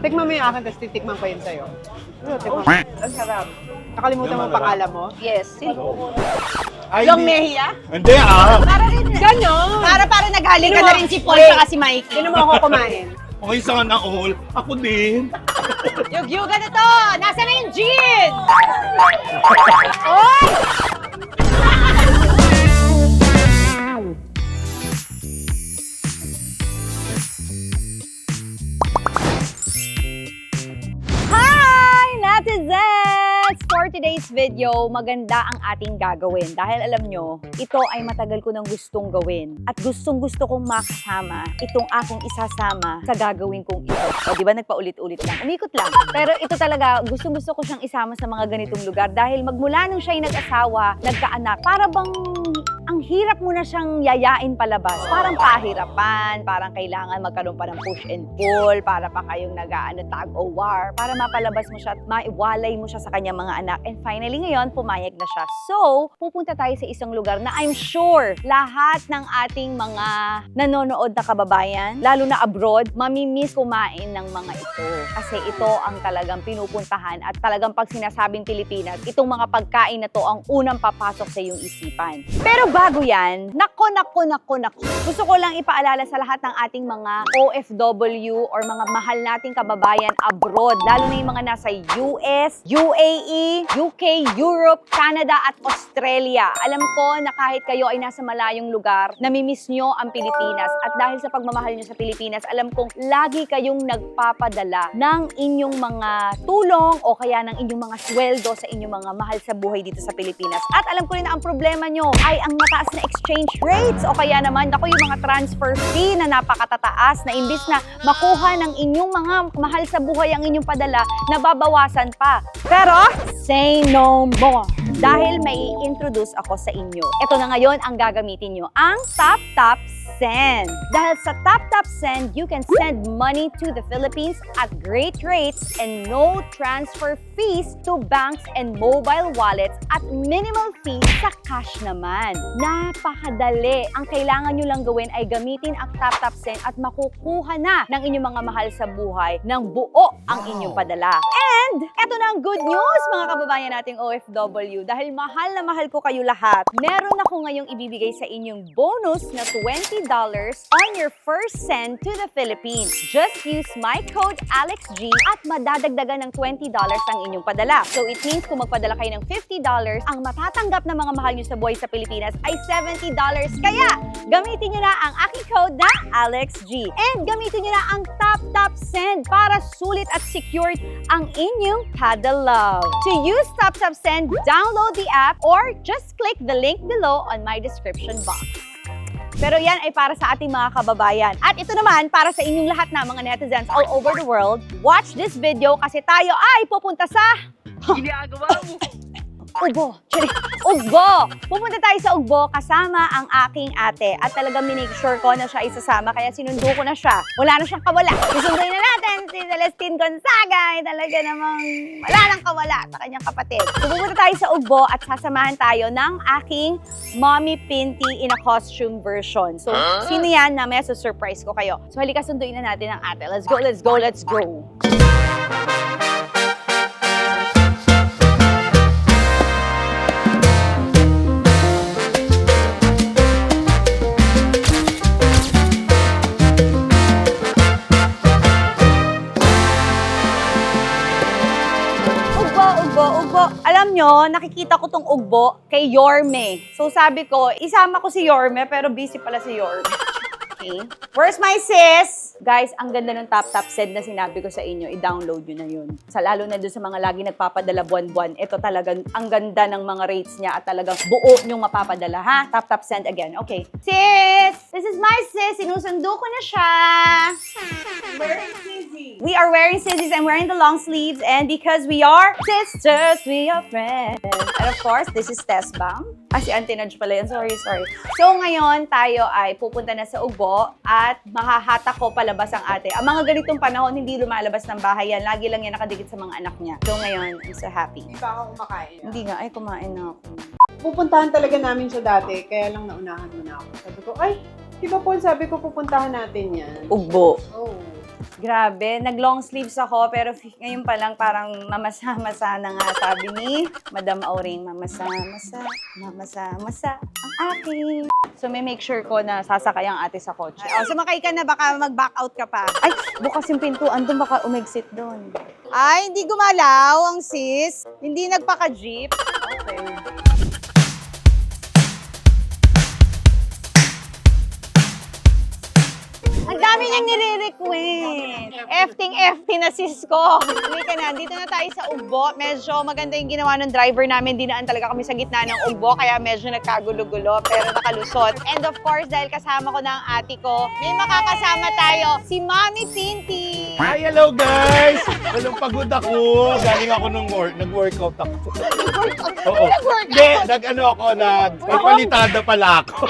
Tikman mo yung akin, tapos titikman ko yun sa'yo. Tikman mo. Ang sarap. Nakalimutan mo ang pangalan mo? Yes. Sino? Ay, Yung hindi. Mejia? Hindi ah. Para rin, Ganon! para naghali ka Sino na mo? rin si Paul Wait. saka si Mike. Sino mo ako kumain? Okay, sana all. Ako din. Yugyugan na to! Nasaan na yung gin? Oy! Hi, netizens! For today's video, maganda ang ating gagawin. Dahil alam nyo, ito ay matagal ko nang gustong gawin. At gustong-gusto kong makasama itong aking isasama sa gagawin kong ito. O, di ba nagpaulit-ulit lang? Umikot lang. Pero ito talaga, gustong-gusto ko siyang isama sa mga ganitong lugar. Dahil magmula nung siya'y nag-asawa, nagkaanak, para bang ang hirap mo na siyang yayain palabas. Parang pahirapan, parang kailangan magkaroon pa ng push and pull, para pa kayong tag o war, para mapalabas mo siya at maiwalay mo siya sa kanyang mga anak. And finally ngayon, pumayag na siya. So, pupunta tayo sa isang lugar na I'm sure lahat ng ating mga nanonood na kababayan, lalo na abroad, mamimiss kumain ng mga ito. Kasi ito ang talagang pinupuntahan at talagang pag sinasabing Pilipinas, itong mga pagkain na to ang unang papasok sa iyong isipan. Pero bago yan, nako. Gusto ko lang ipaalala sa lahat ng ating mga OFW or mga mahal nating kababayan abroad, lalo na yung mga nasa US, UAE, UK, Europe, Canada at Australia. Alam ko na kahit kayo ay nasa malayong lugar, namimiss nyo ang Pilipinas. At dahil sa pagmamahal nyo sa Pilipinas, alam kong lagi kayong nagpapadala ng inyong mga tulong o kaya ng inyong mga sweldo sa inyong mga mahal sa buhay dito sa Pilipinas. At alam ko rin na ang problema nyo ay ang mataas na exchange rates o kaya naman, ako yung mga transfer fee na napakatataas na imbis na makuha ng inyong mga mahal sa buhay ang inyong padala, nababawasan pa. Pero, say no more. Dahil may introduce ako sa inyo. Ito na ngayon ang gagamitin nyo, ang TapTap Send. Dahil sa TapTap Send, you can send money to the Philippines at great rates and no transfer fees to banks and mobile wallets at minimal fee sa cash naman. Napakadali. Ang kailangan nyo lang gawin ay gamitin ang TapTap Send at makukuha na ng inyong mga mahal sa buhay ng buo ang inyong padala. And, eto na ang good news mga kababayan nating OFW. Dahil mahal na mahal ko kayo lahat, meron ako ngayong ibibigay sa inyong bonus na $20 on your first send to the Philippines. Just use my code ALEXG at madadagdagan ng $20 ang inyong padala. So it means kung magpadala kayo ng $50, ang matatanggap na mga mahal nyo sa buhay sa Pilipinas ay $70. Kaya, gamitin nyo na ang aking code na ALEXG. And gamitin nyo na ang TapTap Send para sulit at secured ang inyong padala. To use TapTap Send, download the app or just click the link below on my description box. Pero yan ay para sa ating mga kababayan. At ito naman para sa inyong lahat na mga netizens all over the world. Watch this video kasi tayo ay pupunta sa... Ginagawa mo. Ugbo! Ugbo! Pupunta tayo sa Ugbo kasama ang aking ate. At talagang minake sure ko na siya isasama kaya sinundo ko na siya. Wala na siyang kawala. Susunduin na natin si Celestine Gonzaga. Ay talaga namang wala nang kawala sa kanyang kapatid. So, pupunta tayo sa Ugbo at sasamahan tayo ng aking Mommy Pinty in a costume version. So, sino yan na may surprise ko kayo. So, halika sunduin na natin ang ate. Let's go, let's go, let's go! Ugbo. Alam nyo, nakikita ko tong ugbo kay Yorme. So sabi ko, isama ko si Yorme, pero busy pala si Yorme. Okay. Where's my sis? Guys, ang ganda ng TapTap Send na sinabi ko sa inyo, i-download nyo na yun. Sa lalo na doon sa mga lagi nagpapadala buwan-buwan, ito talagang ang ganda ng mga rates niya at talagang buo nyong mapapadala, ha? TapTap Send again. Okay. Sis! This is my sis. Sinusundo ko na siya. Wearing Sissy. We are wearing scissors and wearing the long sleeves, and because we are sisters, we are friends. And of course, this is Tess Bam. Si Auntie Nudge pala yan. Sorry. So ngayon, tayo ay pupunta na sa Ugbo at mahahata ko palabas ang ate. Ang mga ganitong panahon, hindi lumalabas ng bahay yan. Lagi lang yan nakadikit sa mga anak niya. So ngayon, I'm so happy. Hindi pa ako kumakain. Hindi nga, ay kumain na ako. Pupuntahan talaga namin siya dati, kaya lang naunahan mo na ako. Sabi ko, ay, di ba Paul, sabi ko pupuntahan natin yan. Ugbo. Oh. Grabe, nag-long sleeves ako pero ngayon pa lang parang mamasa-masa na nga sabi ni Madam Auring, mamasa-masa, mamasa-masa ang aking. So may make sure ko na sasakay ang ate sa kotse. Oh, sumakay ka na, baka mag-back out ka pa. Ay, bukas yung pintuan doon, baka umexit doon. Ay, hindi gumalaw ang sis. Hindi nagpaka-jeep. Okay. Ang dami niyang nire-request. Efting na sis ko. Hindi ka na, dito na tayo sa Ugbo. Medyo maganda yung ginawa ng driver namin. Dinaan talaga kami sa gitna ng Ugbo, kaya medyo nagkagulo-gulo, pero nakalusot. And of course, dahil kasama ko na ang ate ko, may makakasama tayo, si Mami Pinty. Hi, hello guys! Walang pagod ako. Galing ako ng work. Nag-workout ako. Oo. Hindi, nagpalitada pala ako.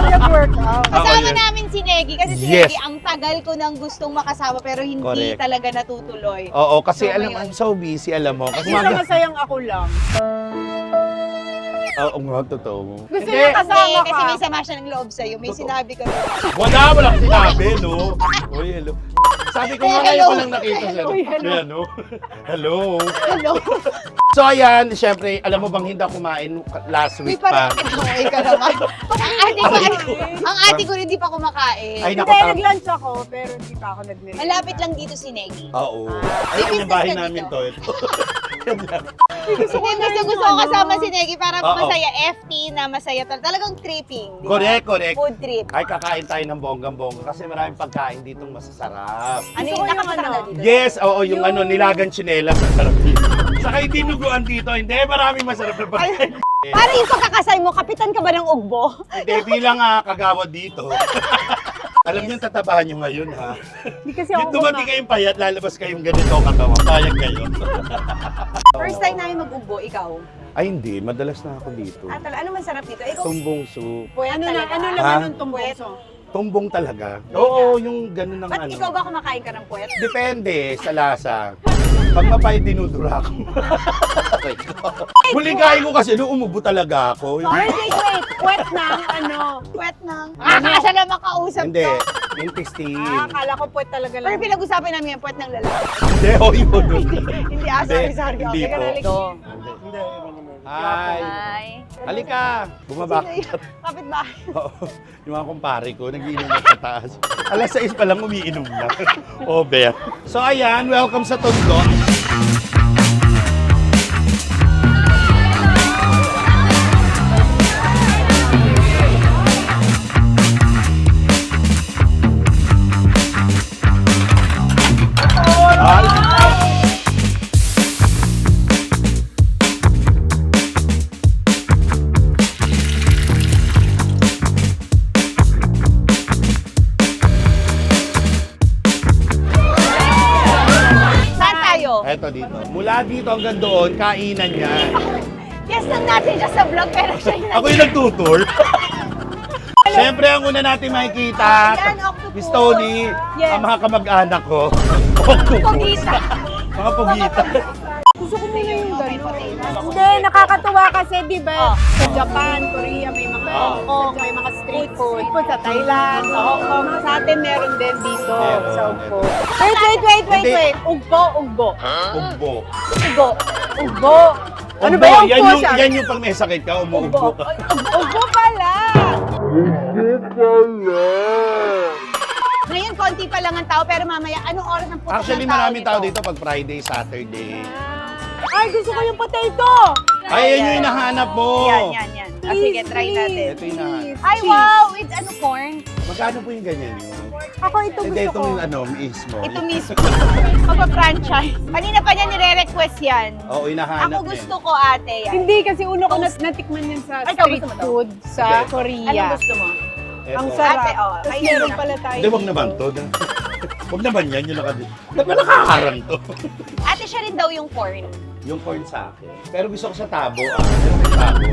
Nag-workout. Kasama yan. namin si Negi kasi si Yes. Negi ang tagal ko nang gustong makasama pero hindi Correct. talaga natutuloy. Oo, kasi So, alam, ngayon. I'm so busy, alam mo. Kasi Isa masayang ako lang. Oo nga, totoo. Gusto Hindi. niya kasama Hindi, kasi ka. may sama siya ng loob sa'yo. May sinabi ka. Walang sinabi, no? Uy, hello. Sabi ko nga Hello. ngayon ko lang nakita siya. Uy, hello. Ayan, no? Hello. Hello. So ayan, syempre, alam mo bang hindi ako kumain last Uy, week pa? parang ito ka naman. Ang ate ko rin hindi pa kumakain. Ay, Hindi, naku, nag-lunch ako, pero hindi pa ako nag-nil. Malapit lang dito si Negi. Oo. May Ay, yung business bahay ka namin dito. to. Ito. Hindi, gusto ko kasama si Negi para Oo. masaya. FT na masaya. Talagang tripping. di ba? Correct, correct. Food trip. Ay, kakain tayo ng bonggang-bongga kasi maraming pagkain ditong masasarap. Ano Gusto yung ko yung nakapita ka na ano. dito? Yes, oo, yung ano, nilagang tsinelas. Masarap dito. Saka yung dinuguan dito, hindi, maraming masarap na pagkain. Para yung pagkakasal mo, kapitan ka ba ng ugbo? Hindi, bilang kagawad dito. Alam niyo, tatabahan niyo ngayon, ha? Hindi kasi Yung ako dumating kayong payat, lalabas kayong ganito katawan. Payag kayo. First time namin mag-ugbo, ikaw. Ay, hindi. Madalas na ako dito. Ano man sarap dito? Ikaw, Tumbong soup. puwet Ano talaga. naman Ha? yung tumbongso? Tumbong talaga. Oo, yung ganun ng Ba't ano. ikaw ba kumakain ka ng puwet? Depende sa lasa. Pag mapay, dinudura ko. Huligayin ko kasi nung umubo talaga ako. Yung- Wait. Puwet ng ano? Puwet ng... Nakakasya na makausap Hindi, ko. yung textile. Akala ko puwet talaga Pero lang. pinag-usapan namin yung puwet ng lalaki. Hindi, oh, yun. Hindi, sorry. Hindi Okay, po. kanalik. Hindi. Hi. Hi. Halika. Bumaba ka. Kapit ba? Oo. Yung mga kumpare ko, nagiinom na sa taas. Alas 6 pa lang, umiinom na. Over. So ayan, welcome sa Tondo. Saan tayo? Eto dito. Mula dito hanggang doon, kainan yan. Yes, lang natin siya sa vlog, pero siya yung Ako yung nagtutur. Siyempre, ang una natin makikita, Yan, octopus. Miss Tony, Yes. ang mga kamag-anak ko. Octopus. Pugita. Mga pugita. Gusto ko muna yung gano'n. Hindi, Hindi, nakakatuwa kasi, di ba? Oh. Sa Japan, Korea, may mga Hong Kong, may mga street food. Sa Thailand, sa Hong Kong. Sa atin, meron din dito Meron, sa Ugbo. Wait. Hindi. Ugbo. Ugbo. Ugbo. Ano Ugbo, ba yung yan po yung, siya? yan yung pag may sakit ka, umuugbo ka. Ugbo pala. Ngayon, konti pa lang ang tao, pero mamaya, anong oras ang putok Actually, ng tao maraming tao dito pag Friday, Saturday. Ay, gusto ko yung potato! Ay, yan yung hinahanap mo. Yan. Sige, try natin. Ito yung hinahanap. Ay, wow! With ano, corn? Magkano po yung ganyan yun? Ako ito Hindi, gusto ko. itong ano, mismo. Ito mismo. Magpa-franchise. Kanina pa niya nire-request yan. Oo, hinahanap Ako gusto ko, ate, yan. Hindi, kasi uno ko natikman yan sa Ay, ikaw street gusto mo to? food sa Okay. Korea. Anong gusto mo? Ito. Ang sarap. Ate, oh, Tapos kainin meron mo na. pala tayo. Hindi, wag naman to. Wag naman yan, yung Ba't ba nakaharang to? Ate, siya rin daw yung corn. Yung corn sa akin. Pero gusto ko sa tabo, Pero may tabo.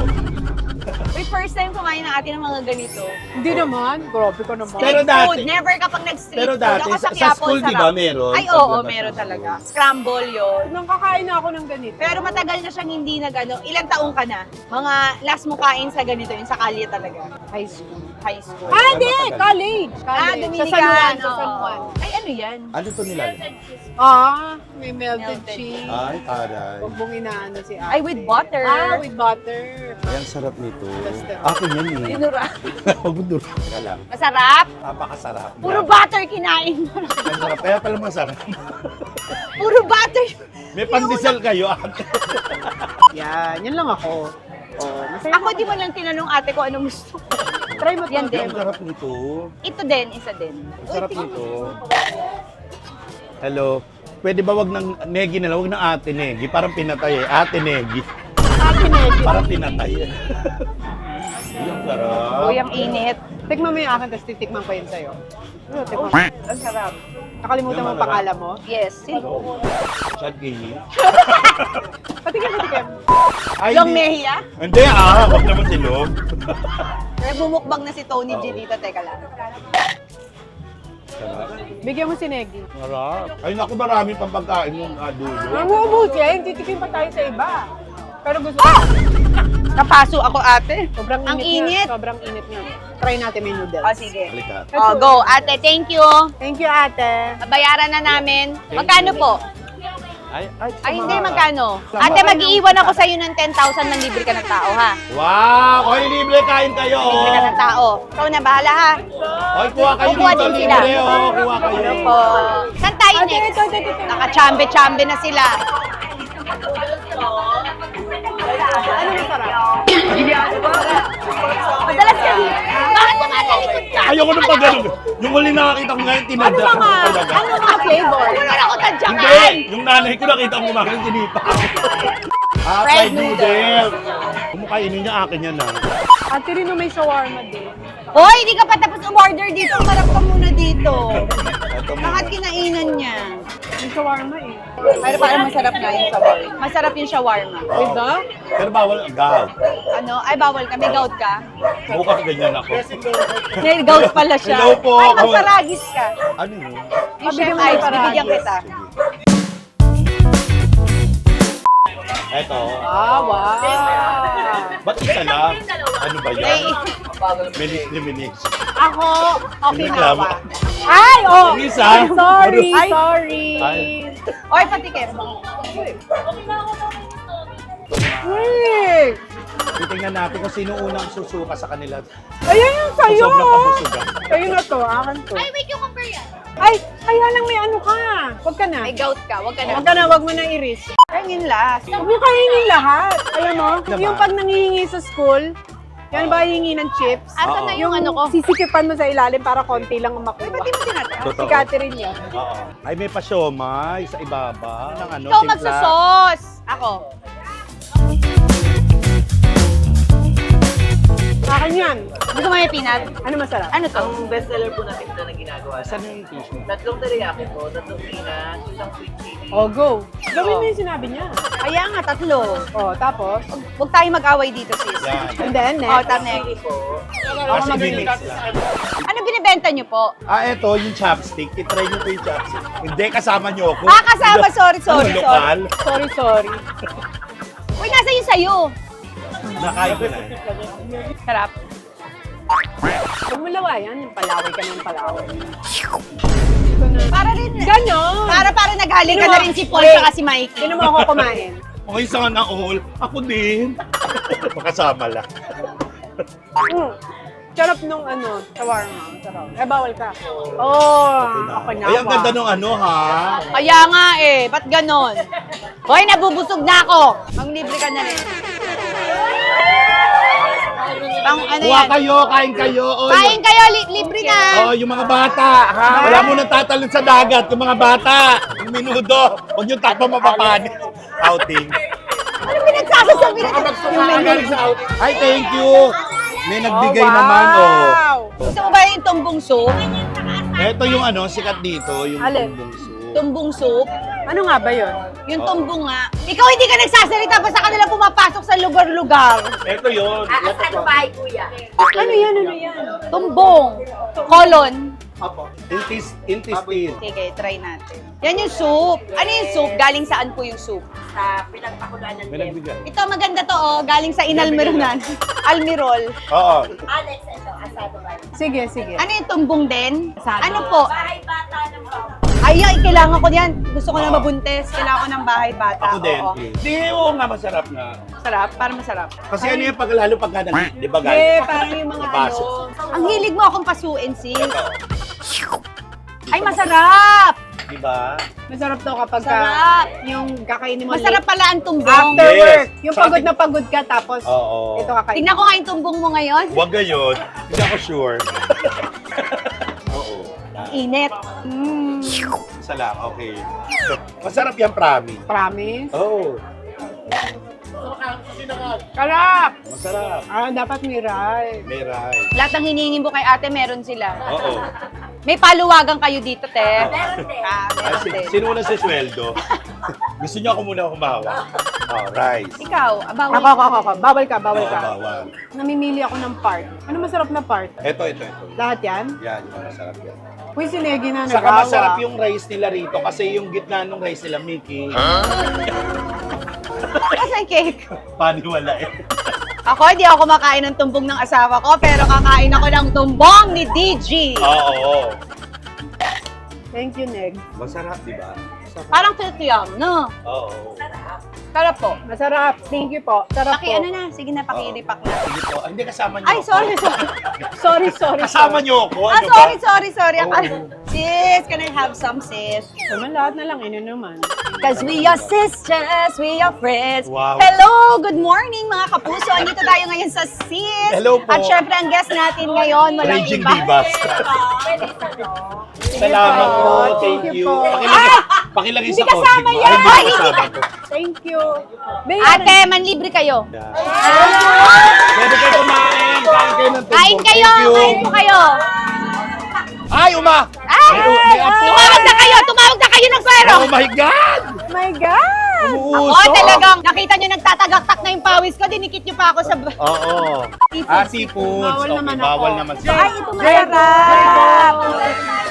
Wait, first time kumain ng ate ng mga ganito. Hindi naman. Grabe ka naman. Pero Street dati- food. Never kapag nag-street Pero food. dati, Ako sa Quiapo, school, di sarap. ba, meron? Ay, oo, Paglabas meron sa talaga. school. Scramble yun. Nung kakain na ako ng ganito. Pero matagal na siyang hindi nag-ano. Ilang taong ka na? Mga last mo kain sa ganito, yung sa kalye talaga. high school. high school. Hindi! College! Dominican. Sa San Juan. Sa oo. San Juan. Ay, ano yan? Ano to nilalagay? May melted cheese. Ay, taray. Huwag mong inaano si Ate. Ay, with butter. With butter. Ay, ang sarap nito. Basta. Akin yan eh. Dinura. Huwag mo duro. Teka lang. Masarap. Napakasarap. Puro butter kinain mo. Ang sarap. Kaya pala masarap. Puro butter. May pandesal kayo, ate. Yan lang ako. Masaya Ako di mo lang tinanong ate ko anong gusto ko. Try mo Yan to. din. Ang sarap nito. Ito din, isa din. Ang sarap nito. Hello. Pwede ba wag ng Negi na lang? Wag ng ate Negi. Parang pinatay eh. Ate Negi. Ate Negi. Parang pinatay eh. Ang sarap. Uy, ang init. Tikman mo yung akin, tapos titikman ko yun sa'yo. Tikman mo. Ang sarap. Nakalimutan mo ang pangalan mo? Yes. Sino? Chad Gini. Patikim. Ay, Long hindi. Mejia? Hindi wag naman silog. Bumukbang na si Tony G dito. Teka lang. Sarap. Bigyan mo si Negi. Sarap. Ay naku, marami pang pagkain yung dulo. Mamuubos yan. Titikim pa tayo sa iba. Pero gusto Napaso ako ate. Sobrang Ang init. init. Niya. Sobrang init niya. Try natin may noodles. O, sige. Halika. O, go. Ate, thank you. Thank you, ate. Bayaran na namin. Magkano po? Ay, hindi, magkano? Sama. Ate, mag-iiwan ako sa'yo ng 10,000 man libre ka ng tao, ha? Wow! Oy, libre kain kayo! Libre ka ng tao. Ikaw na, bahala, ha? Oy, kuha kayo Kukuha dito, din sila. libre oh. Kuha kayo. Po. Saan tayo next? ito. Naka-chambe-chambe na sila. Ano masarap? Madalas ka dito. Bakit tumatalikod ka? Ayoko nung pag ganun. Yung huli nakakita ko ngayon, tinadya ko talaga. Ano mga flavor? Wala na ako tadyakan. Hindi! Yung nanay ko nakita ko kumakain sinipa. Fried noodles! Kumakainin niya akin yan ah. Ate Rino may shawarma din. Hoy, hindi ka pa tapos umorder dito. Marap ka muna dito. Ito mo. Lahat kinainan niya. May shawarma eh. Pero parang masarap nga yung shawarma. Masarap yung shawarma. With the? Pero bawal ang gout. Ano? Ay, bawal ka. May gout ka? Bukas ganyan ako. May gout pala siya. Hello po. Ay, magparagis ka. Ano yun? Yung chef Bigyan mo Ives, ng paragis. bibigyan kita. Eto. Wow. Ba't isa lang? Ano ba Ay, yan? May discrimination. Ako, Reklamo. Okinawa. Ay, oh! Lisa? Sorry, Ay. sorry. Ay. oy, patikim. Uy! Titingnan natin kung sino unang susuka sa kanila. Ayan yung sa'yo! Sobrang kapusugan. Sa'yo na to, akin to. Ay, may cucumber yan. Ay, kaya lang may ano ka. Huwag ka na. May gout ka. Huwag ka na. Huwag ka na, huwag mo na i-risk. Ayun last. Huwag mo kainin lahat. Alam mo, Diba? yung pag nangihingi sa school, yan ba hihingi ng chips? Asan na yung ano ko? Sisikipan mo sa ilalim para konti lang ang makuha. Ba't di mo tinataas? Totoo. Si Catherine yan. Oo. Ay, may pa-siomay sa ibaba. Ng ano, Ikaw timpla. magsasos. Ako. Akin yan. Gusto mo may peanut? Ano masarap? Ano to? Ang bestseller po natin na ginagawa. Saan yung tissue? Tatlong teriyaki po, tatlong peanuts, isang sweet chili. Oh, go. Gawin mo yung sinabi niya. Kaya nga, tatlo. Oh, tapos? Huwag tayo mag-away dito, sis. Yan. And then, Oh, next. next. Kasi mimix lang. Ano binibenta niyo po? Eto, yung chopstick. I-try nyo po yung chopstick. Hindi, kasama nyo ako. Ah, kasama. Sorry, sorry, Ano, sorry. lokal? Sorry. Uy, nasa yung sayo. Nakain ko na. Sarap. Huwag mo lawayan. Yung palaway ka ng palaway. Para rin. Ganon! Para naghali ka Sino na mo? rin si Paul Wait. saka si Mikey. Sino mo ako kumain? Okay, sa na all. Ako din. Makasama lang. Sarap nung ano, shawarma. Sarap. Eh, bawal ka. Oh, ako na. Ay, ang ganda nung ano, ha? Kaya nga eh, ba't ganon? Hoy, nabubusog na ako. Manglibre ka na rin. Pang ano Kuha yan? kayo, kain kayo. Oy. Kain kayo, libre na. Oh, yung mga bata, ha? Wala mo nang tatalon sa dagat, yung mga bata. Yung minudo. Huwag yung takbo mapapanin. Outing. Ano pinagsasasabi na? Ay, thank you. May nagbigay naman, oh. Gusto mo ba yung tumbong soup? Ito yung ano, sikat dito, yung Alin? tumbong soup. Tumbong soup? Ano nga ba yun? Yung tumbong nga. Ikaw hindi ka nagsasalita pa sa kanila pumapasok sa lugar-lugar. Ito yun. Ano yan? Ano yan? Tumbong. Kolon. Intestine. Sige, try natin. Yan yung soup. Ano yung soup? Galing saan po yung soup? May nagbigay. Ito maganda to oh. Galing sa Inalmironan. Almirol. Oo. Sige, sige. Ano yung tumbong din? Sabi. Ano po? Ay, kailangan ko yan. Gusto ko na mabuntis. Kailangan ko ng bahay bata. Ako din. Oo. Di, oo nga, masarap nga. Sarap, para masarap. Kasi ano yung lalo pagka di ba Eh, parang yung mga Napasok. ano. Ang hilig mo akong pasuin, sis. Ay, masarap! Di ba? Masarap to kapag Sarap. yung kakainin mo Masarap late. pala ang tumbong. After Yes. work. Yung Sarap pagod yung- na pagod ka tapos Oo. ito kakainin. Tingnan ko nga yung tumbong mo ngayon. Huwag gayon. Hindi ako sure. Oo. Init. Isa lang, okay. Masarap yan, promise. Promise? Oo. Karap! Masarap. Ah, dapat may rice. May rice. Lahat ng hinihingin mo kay ate, meron sila. Oo. May paluwagan kayo dito, te. Meron din. Ah, Meron din. sino una sa sweldo? Gusto niyo ako muna kumawa? Oh, rice. Ikaw, bawal. Ako. Bawal ka, bawal Oo, ka. bawal. Namimili ako ng part. Ano masarap na part? Ito. Lahat yan? Yan, yung masarap yan. Uy, sinegi na Saka nagawa. masarap yung rice nila rito kasi yung gitna ng rice nila, Mickey. Asan cake? Paniwala eh. Ako, hindi ako kumakain ng tumbong ng asawa ko, pero kakain ako ng tumbong ni DG. Oo. Thank you, Neg. Masarap, di ba? Parang kikiam, no? Oo. Sarap po. Masarap. Thank you po. Sarap po. Ano na, sige na, pakiripak na. Sige po. Hindi kasama niyo Ay, ako. Sorry. Kasama niyo ako. Ah, Ano ba? sorry. Sis, can I have some, sis? Naman lahat na lang, ino naman. Cause we are sisters, we are friends. Wow. Hello, good morning mga kapuso. Andito tayo ngayon sa Sis. Hello po. At syempre ang guest natin ngayon, walang Raging iba. Divas. Salamat po. po. Thank Thank you you. po. Pakilagay Hindi sa kotse kasama mo. yan. Ay, hindi Ay, kasama to. Thank you. Ate, manlibre kayo. Yeah. Pwede kayo kumain. Kain kayo ng tumbong. Kain kayo, Thank you. kain po kayo. Ay, uma! Ay, May apo. tumawag na kayo ng kwero. Oh my God! My God! Ako Umuusok. talagang, nakita nyo nagtatagaktak na yung pawis ko, dinikit nyo pa ako sa... Oo. Seafoods. Bawal Okay, naman ako. bawal naman siya. Ay, ito masarap.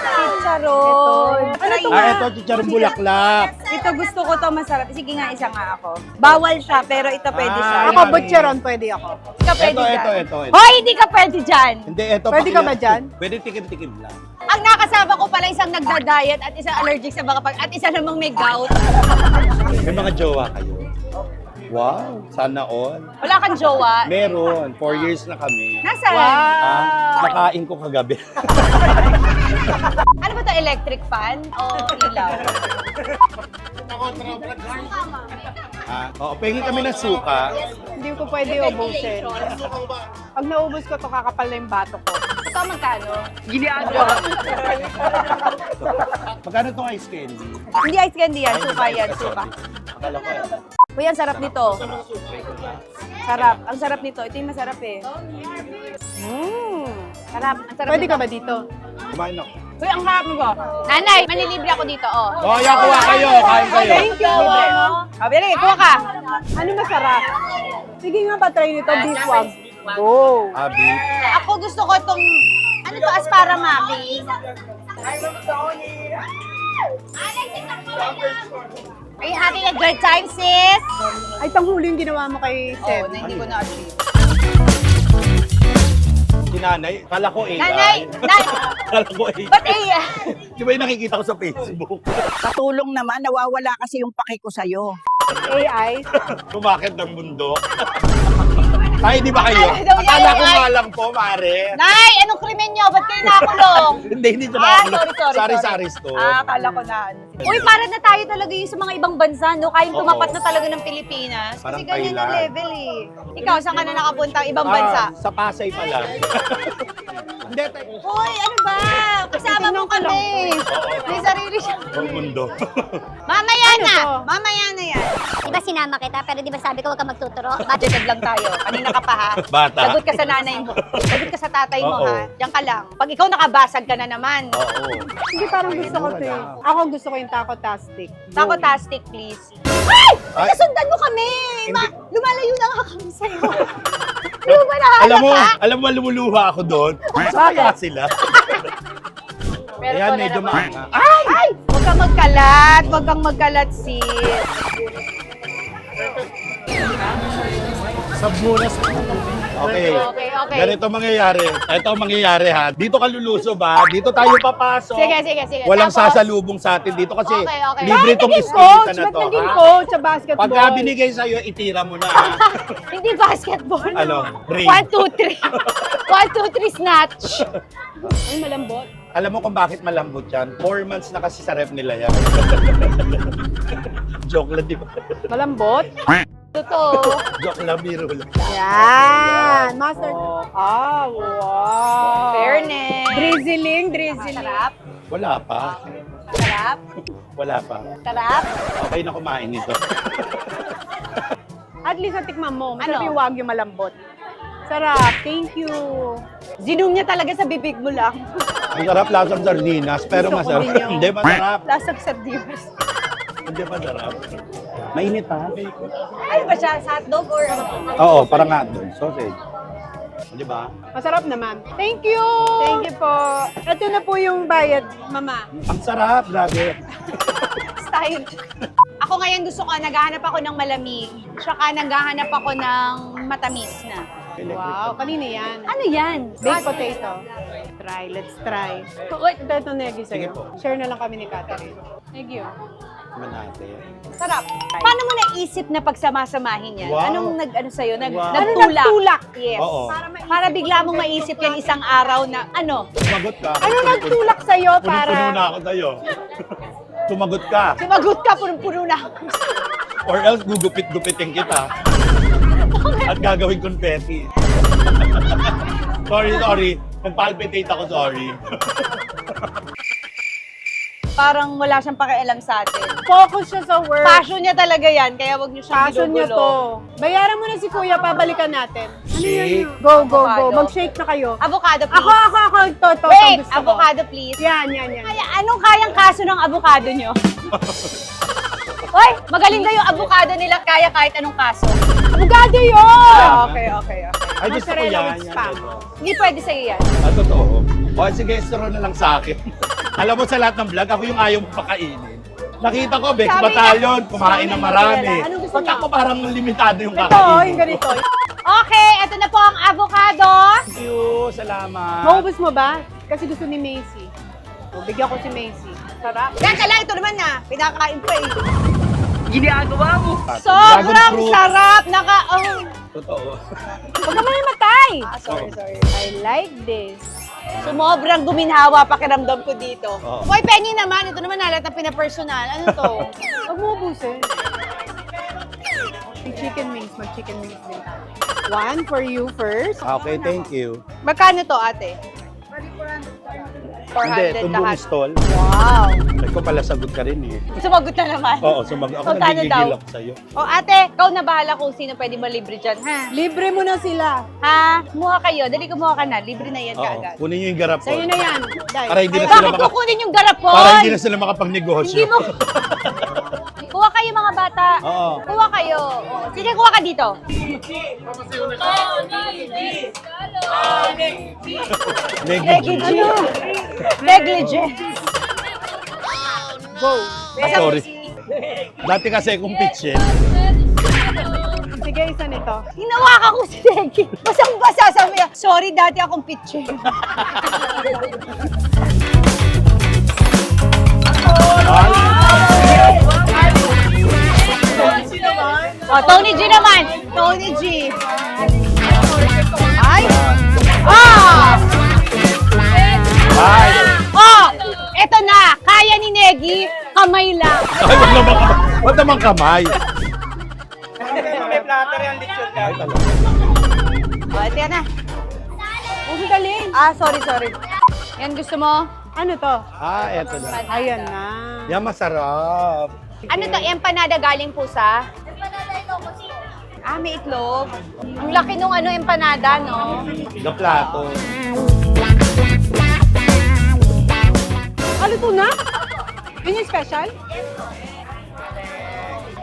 Chicharon. Ano ito Ito, chicharong bulaklak. Ito gusto ko to masarap. Sige nga, isa nga ako. Bawal siya, pero ito pwede siya. Ako, butcheron, pwede ako. Hindi ka pwede dyan. Ito. Hoy, hindi ka pwede dyan. Hindi, ito. Pwede ka ba dyan? Pwede tikim-tikim lang. Ang nakasama ko pala isang nagda-diet at isang allergic sa mga at isa namang may gout. May mga jowa kayo. Wow, sana all. Wala kang jowa. Meron, 4 years na kami. Nasaan? Nakain ko kagabi. Ano ba to electric fan? O ilaw? Pengi kami ng suka. Hindi ko pwede ubusin. Pag naubos ko to, kakapal na yung bato ko. Ito magkano? Magkano itong ice candy? Hindi ice candy yan. Suka yan. Suka. Akala ko Uy, ang sarap nito. Sarap. Ang sarap nito. Ito yung masarap eh. Sarap. Ang sarap Pwede nito. ka ba dito? kumain ako. Uy, ang harap mo. Nanay, manilibre ako dito, oh. Oh, yan, kuha kayo. Kain kayo. Thank you. Oh, bili, kuha ka. Ano masarap? Sige nga ba, try nito, beef wag. Go. Abi. Ako gusto ko itong, ano to, asparamaki. Are you having a good time, sis? Ay, tanghuli yung ginawa mo kay Seb. Oo, na hindi ko na-achieve. Si nanay, kala ko AI. Nanay! Kala ko AI. Ba't eh? Di ba yung nakikita ko sa Facebook? Patulong naman, nawawala kasi yung paki ko sa'yo. AI. Kumakit ng mundo. Ay, di ba kayo? Ay, daw yan, Akala ko ay. nga lang po, mare. Nay, anong krimen nyo? Ba't kayo nakulong? Hindi ito Ah, na. sorry. Sari-sari store. Ah, kala ko na. Uy, para na tayo talaga yung sa mga ibang bansa, no? Kayang Oo. tumapat na talaga ng Pilipinas. Parang Kasi ganyan na Thailand. level eh. Ikaw, saan ka na nakapunta? Ibang bansa? Sa Pasay pala. Hindi, tayo. Uy, ano ba? Kasama mo kami. May sarili siya. Ang mundo. Mamaya na. to? Mamaya na yan. Di ba sinama kita, pero di ba sabi ko huwag ka magtuturo? Budgeted lang tayo. Kanina ka pa ha. Bata. Sagot ka sa nanay mo. Sagot ka sa tatay mo Oo. ha. Diyan ka lang. Pag ikaw nakabasag ka na naman. Oo. Hindi, parang gusto ko to eh. Ako gusto ko yung taco-tastic. Taco-tastic, please. Ay! Ay! Nasundan mo kami! Lumalayo na nga kami sa'yo. Di mo ba Alam mo, lumuluha ako doon. Saka sila. Pero Ayan, wala medyo naman. maanga. Ay! Huwag kang magkalat. Huwag kang magkalat, sis. Sab muna sa Okay. Okay. Ganito mangyayari. Ito ang mangyayari ha. Dito ka lulusob ha. Dito tayo papasok. Sige. Walang Tapos, sasalubong sa atin dito kasi Okay. libre Bakit itong naging eskinita coach? na Ba't to. naging ha? coach sa basketball? Pagka binigay sa'yo, itira mo na ha. Hindi basketball. Ano? Ring. 1, 2, 3. 1, 2, 3 snatch. Ay, malambot. Alam mo kung bakit malambot yan? 4 months na kasi sa rep nila yan. Joke lang, di ba? Malambot? Totoo. Joke lang, biro lang. Yan. Master. Wow. Fairness. Drizzling. Sarap. Wala pa. Sarap. Wala pa. Sarap. Okay na kumain ito. At least natikman mo. Masarap Ano? yung wagyu malambot. Sarap. Thank you. Zinum niya talaga sa bibig mo lang. Ang sarap lasang sardinas, pero Gusto ko masarap. din yun. Hindi masarap. Lasang sardinas. Hindi masarap. Mainit ha? Ano ba siya? Sa hotdog or ano? Oo, parang hotdog. Sausage. Di ba? Masarap naman. Thank you. Thank you po. Ito na po yung bayad, mama. Ang sarap, grabe. Style. Ako ngayon gusto ko, naghahanap ako ng malamig. Tsaka naghahanap ako ng matamis na. Wow. Kanina yan. Ano yan? Baked potato. Try. Let's try. Ito, Negi, Sige sa'yo. po. Share na lang kami ni Catherine. Thank you. Naman natin. Sarap. Paano mo naisip na pagsamasamahin yan? Wow. Anong nag-ano sa'yo? Wow. Nagtulak? Nagtulak? Yes. Oo. Para bigla mong maisip yan isang araw na ano? Sumagot ka. Ano nagtulak sa'yo Punong-puno na para... ako sa'yo. Sumagot ka. Sumagot ka, punong-puno na. Or else gugupit-gupitin kita. At gagawin confetti. Sorry. Nagpalpitate ako, sorry. Parang wala siyang pakialam sa atin. Focus siya sa work. Passion niya talaga yan, kaya wag niyo siyang Passion niya ginugulo. to. Bayaran mo na si Kuya, pabalikan natin. Shake. Go. Avocado. Mag-shake na kayo. Avocado, please. Ako. Ito. Wait, gusto ko. avocado, please. Yan. Kaya, anong kayang kaso ng avocado nyo? Hoy, magaling daw yung avocado nila, kaya kahit anong kaso. Avocado yun! Okay. Ay, gusto ko Mozzarella yan. with spam. Hindi pwede sa'yo yan. Totoo. O, sige, istro na lang sa akin. Alam mo, sa lahat ng vlog, ako yung ayaw mo pakainin. Nakita ko, Bex Sabi Battalion, niya, kumain sabi ng niya, marami. Anong gusto Pag niya? ako parang limitado yung Ito, kakainin. yung ganito. Okay, ito na po ang avocado. Thank you, salamat. Maubos mo ba? Kasi gusto ni Macy. O, bigyan ko si Macy. Sarap. Teka lang, ito naman na. Pinakain ko eh. Ginagawa mo! Dragon Sobrang fruit. sarap. Totoo. Huwag naman yung matay. Sorry. I like this. Sumobrang guminhawa pakiramdam ko dito. Oo. Hoy, Penny naman. Ito naman nalat na pinapersonal. Ano to? Huwag mo ubusin. May chicken wings. Mag-chicken wings din tayo. One for you first. Okay, thank you. Magkano to, ate? Hindi, 400 tumbong lahat. stall. Wow. Ay ko pala sagot ka rin eh. Sumagot na naman. Oo, sumagot. Ako Magkano daw? nagigigil ako sa'yo. O ate, ikaw na bahala kung sino pwede malibre dyan, ha? Libre mo na sila. Ha? Kumuha kayo. Dali kumuha ka na. Libre na yan Oo, kaagad. kunin niyo yung garapon. Sa'yo na yan. Dahil. Para hindi na Ay, sila bakit kukunin yung garapon? Para hindi na sila makapagnegosyo. Hindi mo. Kuha kayo mga bata. Oo. Kuha kayo. O, sige, kuha ka dito. Negligence. Ano? Negligence. Go. Sorry. Dati kasi kung pitch eh. Sige, isa nito. Hinawakan ko si Deggy. Basang-basa sa mga. Sorry, dati akong pitcher. Oh, Tony G naman. Tony G. Ay! Ah! Ay! Oh! Eto na! Kaya ni Negi, kamay lang. Ay, wag naman kamay. May platter yung lechon ka. Ay, talaga. Oh, ito yan na. Huwag galing. Ah, sorry. Yan gusto mo? Ano to? Ah, eto na. Ayan na. Yan masarap. Ano to? Empanada galing po sa? Ah, may itlog. Ang laki nung ano, empanada, no? The plato. Ano to na? Yun yung special?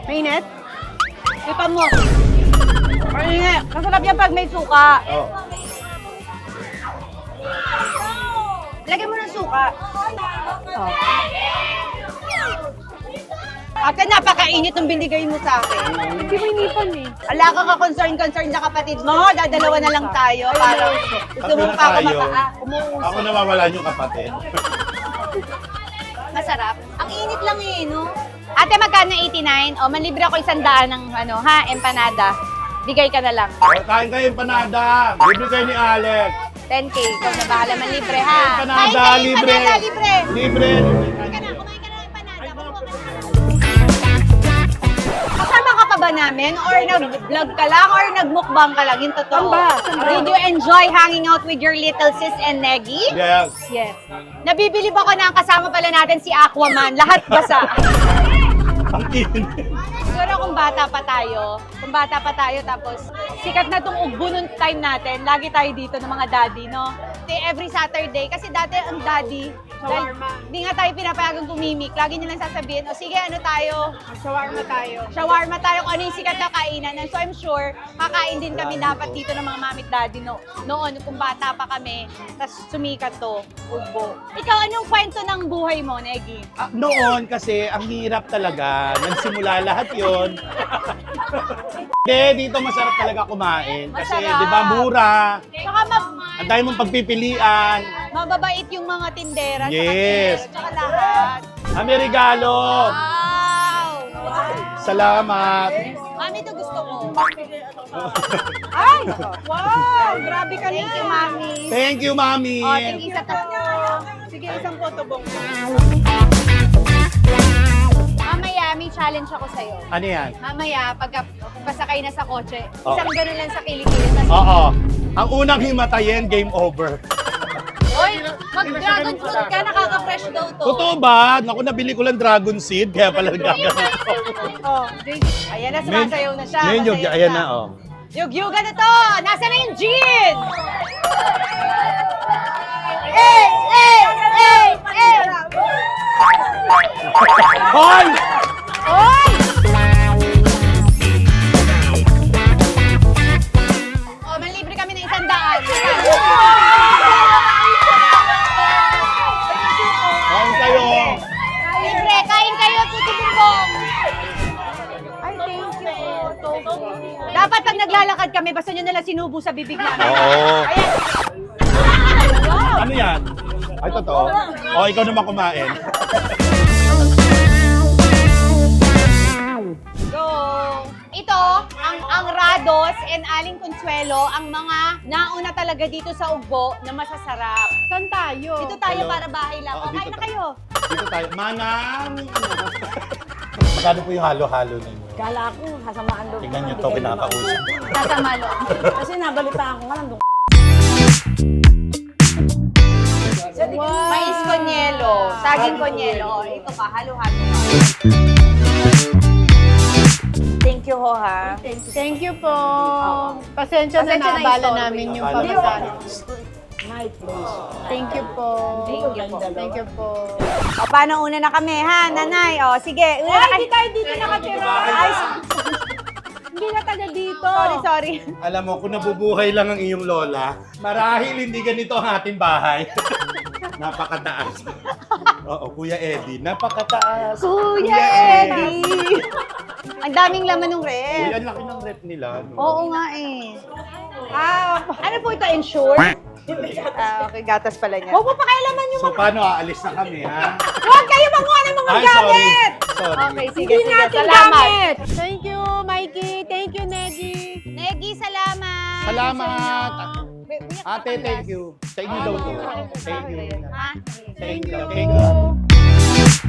Mainit? Ipa mo. Ano nga? Masarap yan pag may suka. Oh. Lagyan mo ng suka. Oh. Ate, napakainit ng binigay mo sa akin. Hindi mo inipan eh. Ala ka ka-concern sa kapatid mo. Dadalawa na lang tayo para gusto mo Tatlo na pa ako tayo. umuusap. Ako nawawalan yung kapatid. Masarap. Ang init lang eh, no? Ate, magkano 89? O, manlibre ako 100 ng empanada. Bigay ka na lang. Kain kayo empanada. Libre kayo ni Alex. 10K. Ikaw na bahala manlibre, ha? Empanada, Kain kayo, libre. empanada, libre. Libre. Kumain ka na ng empanada. Kumuha ka na. Kasama ka pa ba namin? Or nag-vlog ka lang? Or nag-mukbang ka lang? Yung totoo. Did you enjoy hanging out with your little sis and Neggy? Yes. Yes. Nabibilib ako na ang kasama pala natin si Aquaman. Lahat basa. Ang init. Siguro kung bata pa tayo, tapos sikat na tong ugbo nung time natin, lagi tayo dito ng mga daddy, no? Every Saturday, kasi dati ang daddy, dahil hindi nga tayo pinapayagang tumimik, lagi nilang sasabihin, o sige, ano tayo? Shawarma tayo. Shawarma tayo kung ano yung sikat na kainan. And so I'm sure, kakain din kami dapat dito ng mga mamit daddy noon, kung bata pa kami, tapos sumikat to, ugbo. Ikaw, anong kwento ng buhay mo, Neggy? Noon kasi ang hirap talaga. Nagsimula lahat yon. Hindi, dito masarap talaga kumain. Kasi Masarap. di ba mura. Saka Ang dami mong pagpipilian. mababait yung mga tindera, Yes. tsaka lahat. May regalo. Wow! Salamat. Mami, ito gusto ko. Ay! Wow! Grabe ka na. Thank you, Mami. Thank you, Mami. Oh, thank you sa Sige, isang photobong. Mamaya, may challenge ako sa'yo. Ano yan? Mamaya, pagka pasakay na sa kotse, Oh. isang ganun lang sa kilikili. Tas, Oo. Ang unang himatayin, game over. Oy, mag-dragon fruit ka, nakaka-fresh daw to. Totoo ba? Naku, nabili ko lang dragon seed, kaya pala nagaganito. Oh, ayan na, sumasayaw na siya. Ngayon, Masayaw ayan siya. na, oh. Yugyugan na to! Nasaan na yung gin? Eh! Eh! Eh! Eh! Hoy! Oy! Oh, manlibre kami ng 100. Kain kayo. Libre, kain kayo, tutubong. Ay, thank you. Dapat pag naglalakad kami, basta nyo nalang sinubo sa bibig namin. Oo. Ayan. Ano yan? Ay, totoo. O, ikaw naman kumain. Go! Ito, ang Rados and Aling Consuelo, ang mga nauna talaga dito sa ugbo na masasarap. Saan tayo? Dito tayo Hello. para bahay lang. Oo, O, kain dito na kayo. Dito tayo. Manang! Magkano po yung halo-halo ninyo? Kala ko, sasamaan doon. Tingnan nyo to, kinakausap. Nasa malo. Kasi nabalitaan ko nga nandun. Mais konyelo, saging konyelo. O, ito pa, halo-halo. Thank you ho, ha. Thank you po. Pasensya na Pasensya na naabala istorbo namin yung Akala ko- pamasahe. Night, please. Thank you po. Thank you po. Thank you po. O, paano una na kami, ha, nanay? O, sige. Una na Hindi tayo dito nakatira. Ay, Hindi na taga dito. sorry. Alam mo, kung nabubuhay lang ang iyong lola, marahil hindi ganito ang ating bahay. Napakataas. Oo, Kuya Eddie, napakataas. Kuya Eddie! Ang daming laman ng Uy, ref. ang laki ng rep nila. no? Oo nga eh. Ano po ito, ensure? Okay, gatas pala niya. Huwag mo pakialaman yung So, paano aalis na kami, ha? Huwag kayo manguha ng mga Ay, sorry. gamit! Sorry. Okay, sige, Salamat. Thank you, Mikey. Thank you, Neggy. Negi, salamat. Salamat. Wait, umiyak ka Ate, pala. thank you. Sa inyo daw to. Thank you. Ha? Thank you. Thank you.